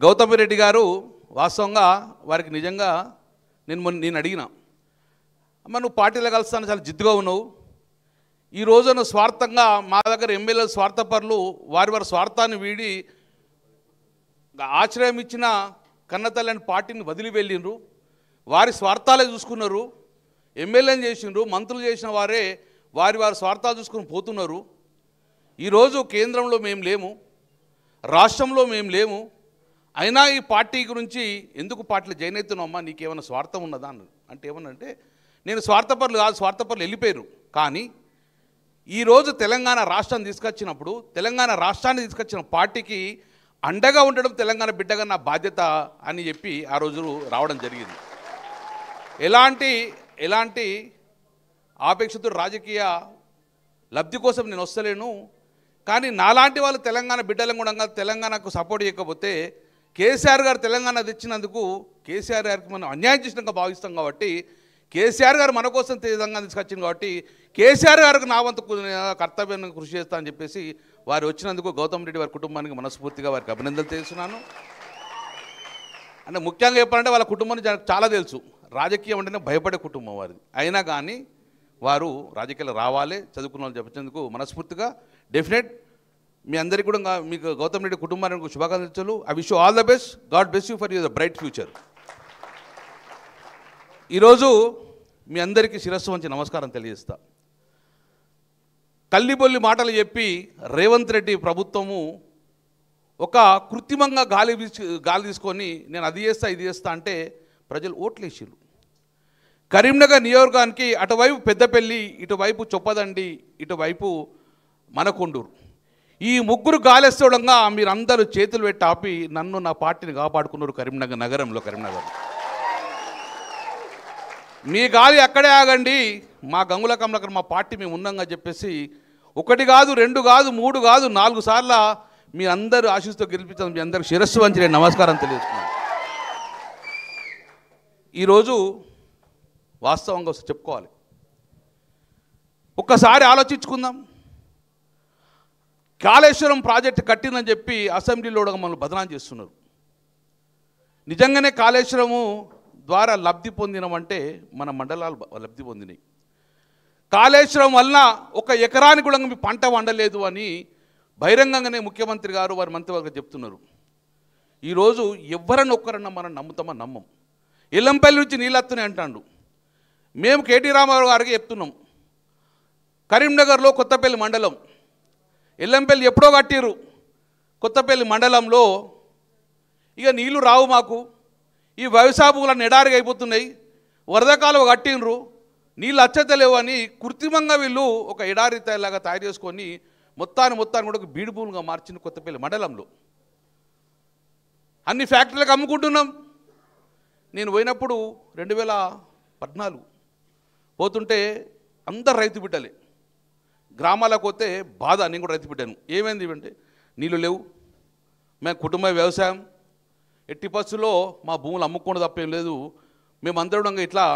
గౌతమ్ రెడ్డి గారు వాస్తవంగా వారికి నిజంగా నేను అడిగినా, అమ్మ నువ్వు పార్టీలో కలుస్తాను చాలా జిద్దుగా ఉన్నావు, ఈ రోజున స్వార్థంగా మా దగ్గర ఎమ్మెల్యేలు స్వార్థపరులు వారి స్వార్థాన్ని వీడి ఆశ్రయం ఇచ్చిన కన్నతల్లని పార్టీని వదిలి వెళ్ళిండ్రు, వారి స్వార్థాలే చూసుకున్నారు, ఎమ్మెల్యేని చేసిండ్రు, మంత్రులు చేసిన వారే వారి స్వార్థాలు చూసుకుని పోతున్నారు. ఈరోజు కేంద్రంలో మేము లేము, రాష్ట్రంలో మేము లేము, అయినా ఈ పార్టీ గురించి ఎందుకు పార్టీలో జాయిన్ అవుతున్నామమ్మా, నీకేమైనా స్వార్థం ఉన్నదా అంటే ఏమన్నంటే, నేను స్వార్థపరులు కాదు, స్వార్థపరులు వెళ్ళిపోయారు, కానీ ఈరోజు తెలంగాణ రాష్ట్రాన్ని తీసుకొచ్చిన పార్టీకి అండగా ఉండడం తెలంగాణ బిడ్డగా నా బాధ్యత అని చెప్పి ఆ రోజు రావడం జరిగింది. ఎలాంటి ఆపేక్షతో రాజకీయ లబ్ధి కోసం నేను వస్తలేను, కానీ నాలాంటి వాళ్ళు తెలంగాణ బిడ్డలను కూడా తెలంగాణకు సపోర్ట్ చేయకపోతే కేసీఆర్ గారు తెలంగాణ తెచ్చినందుకు కేసీఆర్ గారికి మనం అన్యాయం చేసినాక భావిస్తాం కాబట్టి, కేసీఆర్ గారు మన కోసం తెలంగాణ తీసుకొచ్చింది కాబట్టి కేసీఆర్ గారికి నా వంతు కర్తవ్యాన్ని కృషి చేస్తా అని చెప్పేసి వారు వచ్చినందుకు గౌతమ్ రెడ్డి వారి కుటుంబానికి మనస్ఫూర్తిగా వారికి అభినందనలు తెలుస్తున్నాను. అంటే ముఖ్యంగా చెప్పాలంటే వాళ్ళ కుటుంబానికి చాలా తెలుసు, రాజకీయం అంటేనే భయపడే కుటుంబం వారిది, అయినా కానీ వారు రాజకీయాలు రావాలి, చదువుకున్న వాళ్ళు చెప్పించేందుకు మనస్ఫూర్తిగా డెఫినెట్ మీ అందరికీ కూడా మీకు గౌతమ్ రెడ్డి కుటుంబానికి శుభాకాంక్షలు. I wish you all the best, God bless you for your bright future. ఈరోజు మీ అందరికీ శిరస్సు వంచి నమస్కారం తెలియజేస్తా. కల్లిబొల్లి మాటలు చెప్పి రేవంత్ రెడ్డి ప్రభుత్వము ఒక కృత్రిమంగా గాలి తీసుకొని నేను అది చేస్తా ఇది చేస్తా అంటే ప్రజలు ఓట్లేసిరు. కరీంనగర్ నియోజకవర్గానికి అటువైపు పెద్దపల్లి, ఇటువైపు చొప్పదండి, ఇటువైపు మనకొండూరు, ఈ ముగ్గురు గాలేస్తోడంగా మీరందరూ చేతులు పెట్టి ఆపి నన్ను నా పార్టీని కాపాడుకున్నారు. కరీంనగర్ నగరంలో కరీంనగర్ మీ గాలి అక్కడే ఆగండి, మా గంగుల కమలాకర్ మా పార్టీ మేము ఉన్నాంగా చెప్పేసి 1 కాదు 2 కాదు 3 కాదు 4 సార్లు మీ అందరూ ఆశీస్సుతో గెలిపించాను. మీ అందరికి శిరస్సు వంచి నేను నమస్కారం తెలియజేస్తున్నాను. ఈరోజు వాస్తవంగా చెప్పుకోవాలి, ఒక్కసారి ఆలోచించుకుందాం. కాళేశ్వరం ప్రాజెక్టు కట్టిందని చెప్పి అసెంబ్లీలో మనల్ని బదనాం చేస్తున్నారు. నిజంగానే కాళేశ్వరము ద్వారా లబ్ధి పొందినమంటే మన మండలాలు లబ్ధి పొందినాయి. కాళేశ్వరం వలన 1 ఎకరానికి కూడా మీ పంట వండలేదు అని బహిరంగంగానే ముఖ్యమంత్రి గారు వారి మంత్రివర్గం చెప్తున్నారు. ఈరోజు ఎవరన్నా ఒక్కరన్నా మనం నమ్ముతామా? నమ్మం. ఎల్లంపల్లి నుంచి నీళ్ళు వస్తున్నాయి అంటాడు. మేము కేటీ రామారావు గారికి చెప్తున్నాం, కరీంనగర్లో కొత్తపల్లి మండలం, ఎల్లంపల్లి ఎప్పుడో కట్టిరు, కొత్తపల్లి మండలంలో ఇక నీళ్లు రావు, మాకు ఈ వ్యవసాయ భూములను ఎడారిగా అయిపోతున్నాయి, వరద కాలువ కట్టినరు, నీళ్ళు అచ్చతలేవు అని కృత్రిమంగా వీళ్ళు ఒక ఎడారి లాగా తయారు చేసుకొని మొత్తాన్ని కూడా ఒక బీడు భూములుగా మార్చిన కొత్తపల్లి మండలంలో అన్ని ఫ్యాక్టరీలకు అమ్ముకుంటున్నాం. నేను పోయినప్పుడు 2014 పోతుంటే అందరు రైతు బిడ్డలే, గ్రామాలకు పోతే బాధ, నేను కూడా రైతు బిడ్డాను. ఏమైంది అంటే నీళ్ళు లేవు, మేము కుటుంబ వ్యవసాయం, ఎట్టి పరిస్థితుల్లో మా భూములు అమ్ముకోవడం తప్పేం లేదు, మేమందరం ఇట్లా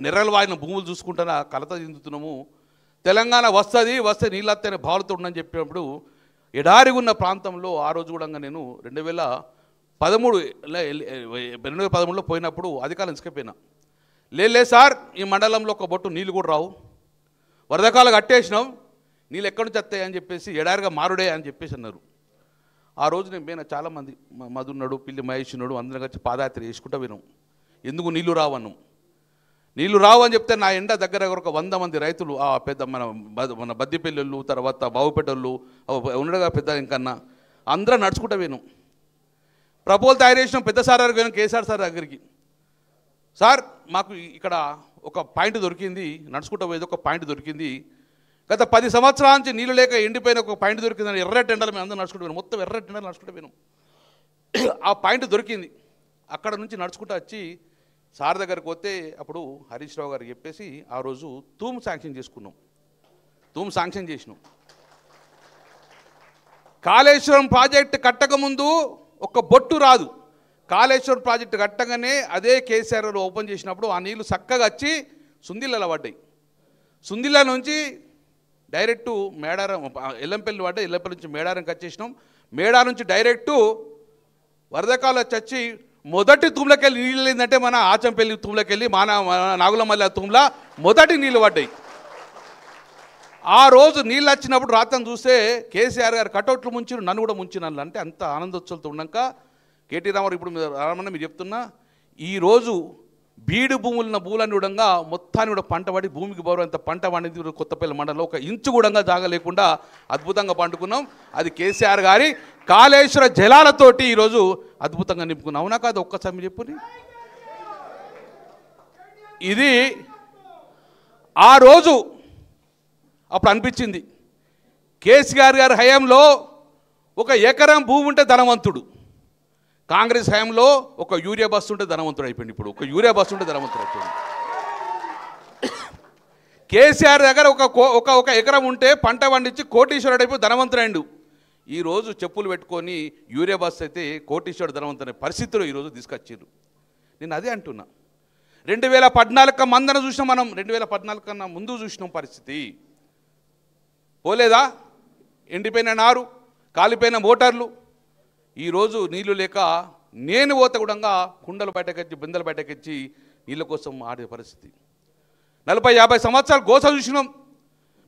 నెర్రలు వాడిన భూములు చూసుకుంటున్నా కలత చెందుతున్నాము, తెలంగాణ వస్తే నీళ్ళు వస్తేనే భావాలతో ఉండని చెప్పినప్పుడు ఎడారి ఉన్న ప్రాంతంలో ఆ రోజు కూడా నేను 2013లో పోయినప్పుడు అధికారులు ఇసుకపోయినా, లేదు సార్ ఈ మండలంలో ఒక బొట్టు నీళ్ళు కూడా రావు, వరదకాలు కట్టేసినాం, నీళ్ళు ఎక్కడి నుంచి వస్తాయి అని చెప్పేసి ఎడారిగా మారుడే అని చెప్పేసి అన్నారు. ఆ రోజు నేను పోయినా, చాలామంది మధున్నాడు, పిల్లి మహేష్ ఉన్నాడు, అందరం వచ్చి పాదయాత్ర చేసుకుంటూ విన్నాం. ఎందుకు నీళ్లు రావన్నాం. నీళ్లు రావు అని చెప్తే నా ఎండ దగ్గర ఒక 100 మంది రైతులు, ఆ పెద్ద మన బద్దిపల్లి, తర్వాత బావుపేటోళ్ళు ఉండగా పెద్ద ఇంకన్నా అందరం నడుచుకుంటూ విన్నాం. ప్రపోజల్ తయారు చేసినాం, పెద్ద సార్ దగ్గరికి పోయినాం, కేసీఆర్ సార్ దగ్గరికి. సార్ మాకు ఇక్కడ ఒక పాయింట్ దొరికింది, నడుచుకుంటూ పోయేది ఒక పాయింట్ దొరికింది, గత 10 సంవత్సరాల నుంచి నీళ్ళు లేక ఎండిపోయిన ఒక పాయింట్ దొరికిందని ఎర్రటి ఎండలు మేము అందరూ నడుచుకుంటూ పోయినాం, మొత్తం ఎర్రటి ఎండలు నడుచుకుంటూ పోయినాం. ఆ పాయింట్ దొరికింది, అక్కడ నుంచి నడుచుకుంటూ వచ్చి సార్ దగ్గరికి పోతే అప్పుడు హరీష్ రావు గారు చెప్పేసి ఆ రోజు తూము శాంక్షన్ చేసినాం. కాళేశ్వరం ప్రాజెక్టు కట్టకముందు ఒక బొట్టు రాదు, కాళేశ్వరం ప్రాజెక్టు కట్టగానే అదే కేసీఆర్ ఓపెన్ చేసినప్పుడు ఆ నీళ్లు చక్కగా వచ్చి సుందిళ్ళలో పడ్డాయి. సుందిళ్ళ నుంచి డైరెక్టు మేడారం, ఎల్లంపల్లి పడ్డాయి, ఎల్లంపల్లి నుంచి మేడారంకి వచ్చేసినాం, మేడారం నుంచి డైరెక్టు వరదకాలు చచ్చి మొదటి తూములకెళ్ళి నీళ్ళు ఏంటంటే మన ఆచంపల్లి తూములకెళ్ళి మన నాగులమల్ల తూముల మొదటి నీళ్ళు పడ్డాయి. ఆ రోజు నీళ్ళు వచ్చినప్పుడు రాత్రి చూస్తే కేసీఆర్ గారు కటౌట్లు ముంచి నన్ను కూడా ముంచినాను అంటే అంత ఆనందోత్సవాలతో ఉన్నాక కేటీ రామారావు ఇప్పుడు రామన్న మీరు చెప్తున్నా ఈరోజు బీడు భూములన్నీ కూడా మొత్తాన్ని కూడా పంట పడి భూమికి బరువంత పంట పండింది కొత్తపల్లి మండలంలో ఒక ఇంచు కూడా జాగ లేకుండా అద్భుతంగా పండుకున్నాం. అది కేసీఆర్ గారి కాళేశ్వర జలాలతోటి ఈరోజు అద్భుతంగా నింపుకున్నాం. అవునా కాదు ఒక్కసారి చెప్పుని. ఇది ఆ రోజు అప్పుడు అనిపించింది కేసీఆర్ గారి హయాంలో ఒక ఎకరం భూమి ఉంటే ధనవంతుడు, కాంగ్రెస్ హయాంలో ఒక యూరియా బస్సు ఉంటే ధనవంతుడు అయిపోయింది. ఇప్పుడు ఒక యూరియా బస్సు ఉంటే ధనవంతుడు అయిపోయింది. కేసీఆర్ దగ్గర ఒక ఎకరం ఉంటే పంట పండించి కోటీశ్వరుడు అయిపోయి ధనవంతుడు. ఈరోజు చెప్పులు పెట్టుకొని యూరియా బస్సు అయితే కోటీశ్వరుడు ధనవంతుడు పరిస్థితులు ఈరోజు తీసుకొచ్చారు. నేను అదే అంటున్నా. 2014 మందన చూసినాం మనం, 2014 కన్నా ముందు చూసినాం పరిస్థితి పోలేదా? ఎండిపోయిన నారు, కాలిపోయిన మోటార్లు. ఈరోజు నీళ్లు లేక నేను పోత కూడా కుండలు బయటకెచ్చి బిందెలు బయటకెచ్చి నీళ్ళ కోసం ఆడే పరిస్థితి. 40-50 సంవత్సరాలు గోస చూసినాం.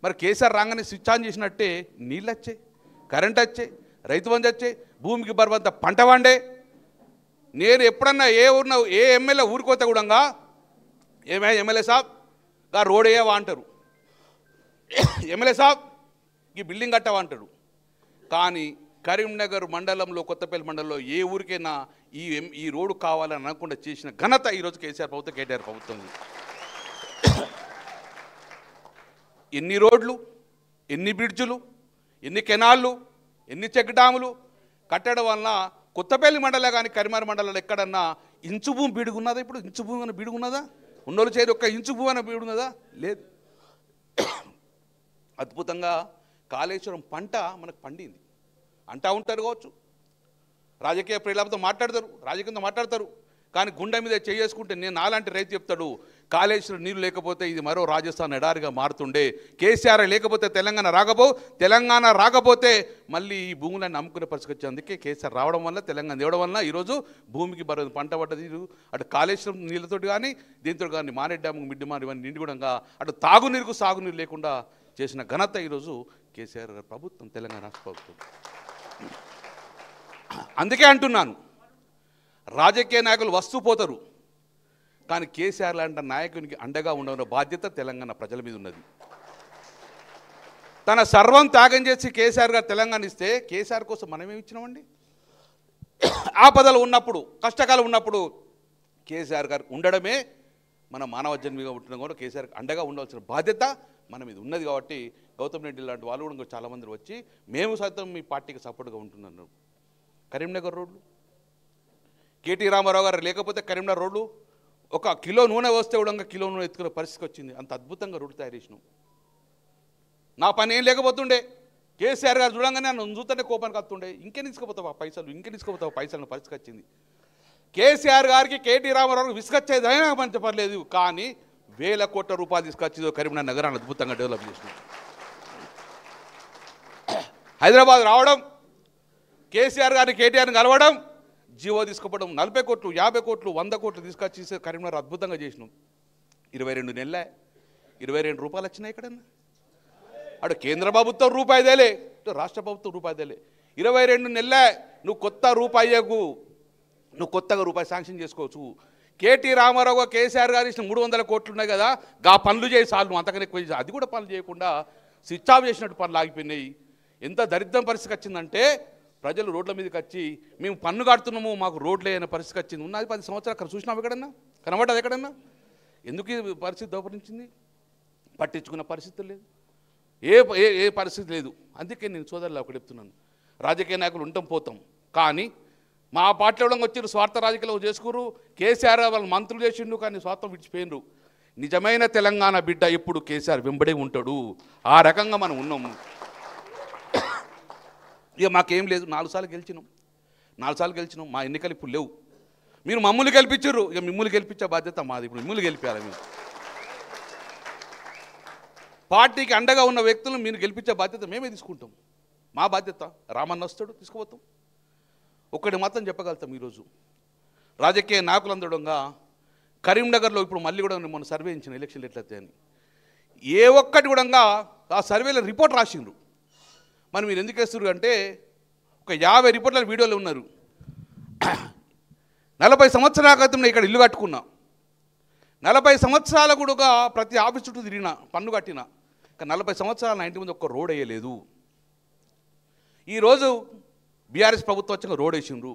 మరి కేసీఆర్ రాగానే స్విచ్ ఆన్ చేసినట్టే నీళ్ళు వచ్చాయి, కరెంట్ వచ్చాయి, రైతు బంధు వచ్చాయి, భూమికి బరువంత పంట వండే. నేను ఎప్పుడన్నా ఏ ఎమ్మెల్యే ఊరికోతే కూడా ఏమే ఎమ్మెల్యే సాబ్ గా రోడ్ వేయవా అంటారు, ఎమ్మెల్యే సాబ్ ఈ బిల్డింగ్ కట్టవా అంటాడు. కానీ కరీంనగర్ మండలంలో కొత్తపల్లి మండలంలో ఏ ఊరికైనా ఈ రోడ్డు కావాలని అనకుండా చేసిన ఘనత ఈరోజు కేసీఆర్ ప్రభుత్వం, కేటీఆర్ ప్రభుత్వం. ఎన్ని రోడ్లు, ఎన్ని బ్రిడ్జులు, ఎన్ని కెనాళ్ళు, ఎన్ని చెక్ డ్యాములు కట్టడం వలన కొత్తపల్లి మండలే కానీ కరీంనగర్ మండలంలో ఎక్కడన్నా ఇంచు భూమి బీడుగున్నదా? ఇప్పుడు ఇంచు భూమి అని బీడుగున్నదా? ఉన్నోళ్ళు చేరి ఒక్క ఇంచు భూమి అని బీడున్నదా? లేదు. అద్భుతంగా కాళేశ్వరం పంట మనకు పండింది అంటా ఉంటారు కావచ్చు, రాజకీయ ప్రేలాపతో మాట్లాడతారు, రాజకీయంతో మాట్లాడతారు. కానీ గుండె మీద చేసుకుంటే నేను నాలాంటి రైతు చెప్తాడు, కాళేశ్వరం నీళ్ళు లేకపోతే ఇది మరో రాజస్థాన్ ఎడారిగా మారుతుండే, కేసీఆర్ లేకపోతే తెలంగాణ రాకపోతే మళ్ళీ ఈ భూములను అమ్ముకునే పరిస్థితి వచ్చి, అందుకే కేసీఆర్ రావడం వల్ల తెలంగాణ తేవడం వల్ల ఈరోజు భూమికి బరువు పంట పడ్డది. అటు కాళేశ్వరం నీళ్ళతోటి కానీ దీంతో కానీ మానేడ్ డ్యాము మిడ్డిమారు ఇవన్నీ నిండి కూడా అటు తాగునీరుకు సాగునీరు లేకుండా చేసిన ఘనత ఈరోజు కేసీఆర్ గారి ప్రభుత్వం, తెలంగాణ రాష్ట్ర ప్రభుత్వం. అందుకే అంటున్నాను, రాజకీయ నాయకులు వస్తూ పోతారు, కానీ కేసీఆర్ లాంటి నాయకునికి అండగా ఉండవన్న బాధ్యత తెలంగాణ ప్రజల మీద ఉన్నది. తన సర్వం త్యాగం చేసి కేసీఆర్ గారు తెలంగాణ ఇస్తే కేసీఆర్ కోసం మనమేమి ఇచ్చినామండి? ఆపదలు ఉన్నప్పుడు, కష్టకాలం ఉన్నప్పుడు కేసీఆర్ గారు ఉండడమే మన మానవ జన్మిగా ఉంటున్నాం. కూడా కేసీఆర్ అండగా ఉండవలసిన బాధ్యత మన మీద ఉన్నది. కాబట్టి గౌతమ్ రెడ్డి లాంటి వాళ్ళు కూడా చాలామంది వచ్చి మేము సైతం మీ పార్టీకి సపోర్ట్గా ఉంటున్నాను. కరీంనగర్ రోడ్లు, కేటీ రామారావు గారు లేకపోతే కరీంనగర్ రోడ్లు ఒక కిలో నూనె వస్తే కూడా కిలో నూనె ఎత్తుకునే పరిస్థితి వచ్చింది. అంత అద్భుతంగా రోడ్డు తయారు చేసినాం. నా పని ఏం లేకపోతుండే, కేసీఆర్ గారు చూడంగానే నన్ను చూస్తేనే కోపానికి వస్తుండే, ఇంకే తీసుకుపోతావా పైసలు పరిస్థితి వచ్చింది. కేసీఆర్ గారికి కేటీ రామారావు విసుకొచ్చేదైనా మంచి చెప్పలేదు, కానీ వేల కోట్ల రూపాయలు తీసుకొచ్చి కరీంనగర్ నగరాన్ని అద్భుతంగా డెవలప్ చేసినాం. హైదరాబాద్ రావడం, కేసీఆర్ గారిని కేటీఆర్ని కలవడం, జీవో తీసుకుపోవడం, 40 కోట్లు 50 కోట్లు 100 కోట్లు తీసుకొచ్చి కరీంనగర్ అద్భుతంగా చేసినాం. 22 నెలలే 22 రూపాయలు వచ్చినాయి ఎక్కడన్నా? అటు కేంద్ర ప్రభుత్వం రూపాయి దేలే, ఇటు రాష్ట్ర ప్రభుత్వం రూపాయి దేలే. 22 నెలలే నువ్వు కొత్తగా రూపాయి శాంక్షన్ చేసుకోవచ్చు. కేటీ రామారావు కేసీఆర్ గారు ఇచ్చిన 300 కోట్లు ఉన్నాయి కదా, గా పనులు చేసి చాలు, అంతకన్నా ఎక్కువ చేసి అది కూడా పనులు చేయకుండా స్విచ్ ఆఫ్ చేసినట్టు పనులు ఆగిపోయినాయి. ఎంత దరిద్రం పరిస్థితి వచ్చిందంటే ప్రజలు రోడ్ల మీదకి వచ్చి మేము పన్ను కడుతున్నాము, మాకు రోడ్లే అనే పరిస్థితి వచ్చింది. ఉన్నది 10 సంవత్సరాలు అక్కడ చూసినాం, ఎక్కడన్నా కనబడ్డది ఎక్కడన్నా? ఎందుకు ఈ పరిస్థితి దోపరించింది? పట్టించుకున్న పరిస్థితి లేదు, ఏ పరిస్థితి లేదు. అందుకే నేను సోదరులు ఒకటి చెప్తున్నాను, రాజకీయ నాయకులు ఉంటాం పోతాం, కానీ మా పార్టీలో వచ్చి స్వార్థ రాజకీయాలు చేసుకురు. కేసీఆర్ వాళ్ళు మంత్రులు చేసిండు, కానీ స్వార్థం విడిచిపోయినరు. నిజమైన తెలంగాణ బిడ్డ ఎప్పుడు కేసీఆర్ వెంబడే ఉంటాడు. ఆ రకంగా మనం ఉన్నాము. ఇక మాకేం లేదు, 4 సార్లు గెలిచినాం. మా ఎన్నికలు ఇప్పుడు లేవు. మీరు మమ్మల్ని గెలిపించారు, ఇక మిమ్మల్ని గెలిపించే బాధ్యత మాది. ఇప్పుడు మిమ్మల్ని గెలిపించాలి. మీరు పార్టీకి అండగా ఉన్న వ్యక్తులను మీరు గెలిపించే బాధ్యత మేమే తీసుకుంటాం. మా బాధ్యత. రామన్న వస్తాడు, తీసుకుపోతాం. ఒకటి మాత్రం చెప్పగలుగుతాం, ఈరోజు రాజకీయ నాయకులందడంగా కరీంనగర్లో ఇప్పుడు మళ్ళీ కూడా మొన్న సర్వే ఇచ్చిన ఎలక్షన్లు ఎట్లయితే ఏ ఒక్కటి కూడా ఆ సర్వేలో రిపోర్ట్ రాసిండ్రు. మరి మీరు ఎందుకు వేస్తున్నారు అంటే ఒక 50 రిపోర్ట్ల వీడియోలు ఉన్నారు. 40 సంవత్సరాల క్రితం ఇక్కడ ఇల్లు కట్టుకున్నా, 40 సంవత్సరాల కూడా ప్రతి ఆఫీస్ చుట్టూ తిరిగిన, పన్ను కట్టిన, ఇంకా 40 సంవత్సరాలు నా ఇంటి ముందు ఒక్క రోడ్ వేయలేదు. ఈరోజు బీఆర్ఎస్ ప్రభుత్వం వచ్చాక రోడ్ వేసిండ్రు.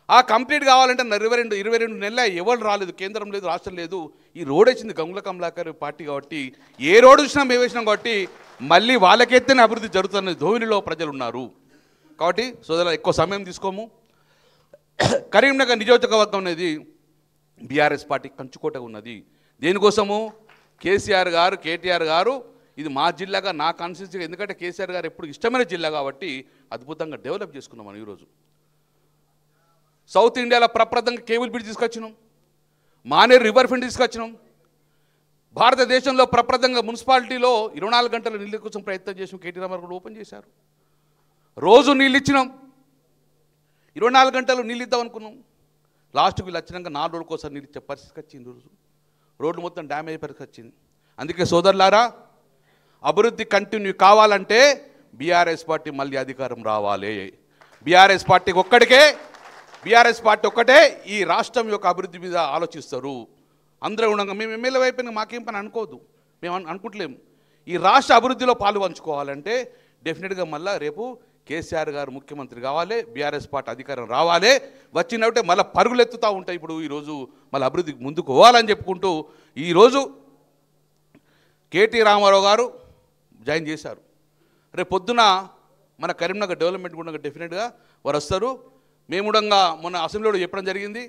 ఆ కంప్లీట్ కావాలంటే 22 నెలల ఎవరు రాలేదు, కేంద్రం లేదు, రాష్ట్రం లేదు. ఈ రోడ్ వేసింది గంగుల కమలాకర్ పార్టీ కాబట్టి ఏ రోడ్ చూసినా మేము వేసినాం కాబట్టి మళ్ళీ వాళ్ళకైతేనే అభివృద్ధి జరుగుతున్న ధోరణిలో ప్రజలు ఉన్నారు. కాబట్టి సోదరులు ఎక్కువ సమయం తీసుకోము. కరీంనగర్ నియోజకవర్గం అనేది బీఆర్ఎస్ పార్టీ కంచుకోటగా ఉన్నది. దేనికోసము కేసీఆర్ గారు, కేటీఆర్ గారు ఇది మా జిల్లాగా, నా కాన్స్టిట్యూన్సీగా, ఎందుకంటే కేసీఆర్ గారు ఎప్పుడు ఇష్టమైన జిల్లా కాబట్టి అద్భుతంగా డెవలప్ చేసుకున్నాం మనం. ఈరోజు సౌత్ ఇండియాలో ప్రప్రదంగా కేబుల్ బ్రిడ్జ్ తీసుకొచ్చినాం, మానేరు రివర్ ఫ్రంట్ తీసుకొచ్చినాం. భారతదేశంలో ప్రప్రదంగా మున్సిపాలిటీలో 24 గంటల నీళ్ళ కోసం ప్రయత్నం చేసాం. కేటీ రామారావు ఓపెన్ చేశారు. రోజు నీళ్ళు ఇచ్చినాం, 24 గంటలు నీళ్ళు ఇద్దాం అనుకున్నాం. లాస్ట్కి వీళ్ళు వచ్చినాక 4 రోజుల కోసం నీళ్ళు ఇచ్చే పరిస్థితికి వచ్చింది. రోజు రోడ్లు మొత్తం డ్యామేజ్ పరిస్థితి వచ్చింది. అందుకే సోదరులారా, అభివృద్ధి కంటిన్యూ కావాలంటే బీఆర్ఎస్ పార్టీ మళ్ళీ అధికారం రావాలి. బీఆర్ఎస్ పార్టీ ఒక్కటే ఈ రాష్ట్రం యొక్క అభివృద్ధి మీద ఆలోచిస్తారు. అందరూ ఉండగా మేము ఎమ్మెల్యే అయిపోయినా మాకేం పని అనుకోవద్దు, మేము అనుకుంటలేము. ఈ రాష్ట్ర అభివృద్ధిలో పాలు పంచుకోవాలంటే డెఫినెట్గా మళ్ళీ రేపు కేసీఆర్ గారు ముఖ్యమంత్రి కావాలి, బీఆర్ఎస్ పార్టీ అధికారం రావాలి. వచ్చినట్టే మళ్ళీ పరుగులు ఎత్తుతూ ఉంటాయి. ఇప్పుడు ఈరోజు మళ్ళీ అభివృద్ధికి ముందుకు పోవాలని చెప్పుకుంటూ ఈరోజు కేటీ రామారావు గారు జాయిన్ చేశారు. రేపు పొద్దున మన కరీంనగర్ డెవలప్మెంట్ కూడా డెఫినెట్గా వారు వస్తారు. మేము కూడా మొన్న అసెంబ్లీలో చెప్పడం జరిగింది,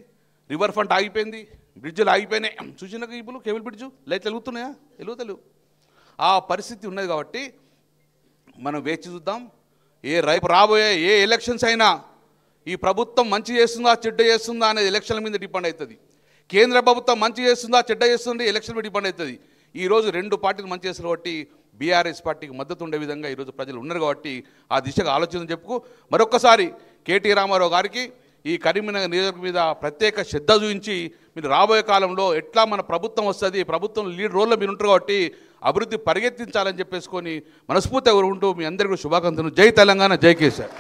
రివర్ ఫ్రంట్ ఆగిపోయింది, బ్రిడ్జ్లు ఆగిపోయినాయి. చూసినాక ఇప్పుడు కేబుల్ బ్రిడ్జ్ లైట్లు వెలుగుతున్నాయా? వెలుగుతలేవు. ఆ పరిస్థితి ఉన్నది కాబట్టి మనం వేచి చూద్దాం. రాబోయే ఏ ఎలక్షన్స్ అయినా ఈ ప్రభుత్వం మంచి చేస్తుందా చెడ్డ చేస్తుందా అనేది ఎలక్షన్ల మీద డిపెండ్ అవుతుంది. కేంద్ర ప్రభుత్వం మంచి చేస్తుందా చెడ్డ చేస్తుంది ఎలక్షన్ మీద డిపెండ్ అవుతుంది. ఈరోజు 2 పార్టీలు మంచి చేస్తారు కాబట్టి బీఆర్ఎస్ పార్టీకి మద్దతు ఉండే విధంగా ఈరోజు ప్రజలు ఉన్నారు కాబట్టి ఆ దిశగా ఆలోచన చెప్పుకు మరొక్కసారి కేటీ రామారావు గారికి ఈ కరీంనగర్ నియోజకవర్గం మీద ప్రత్యేక శ్రద్ధ చూపించి మీరు రాబోయే కాలంలో ఎట్లా మన ప్రభుత్వం వస్తుంది, ప్రభుత్వం లీడ్ రోల్లో మీరు ఉంటారు కాబట్టి అభివృద్ధి పరిగెత్తించాలని చెప్పేసుకొని మనస్ఫూర్తిగా ఉంటూ మీ అందరికీ శుభాకాంక్షలు. జై తెలంగాణ, జై కేసీఆర్.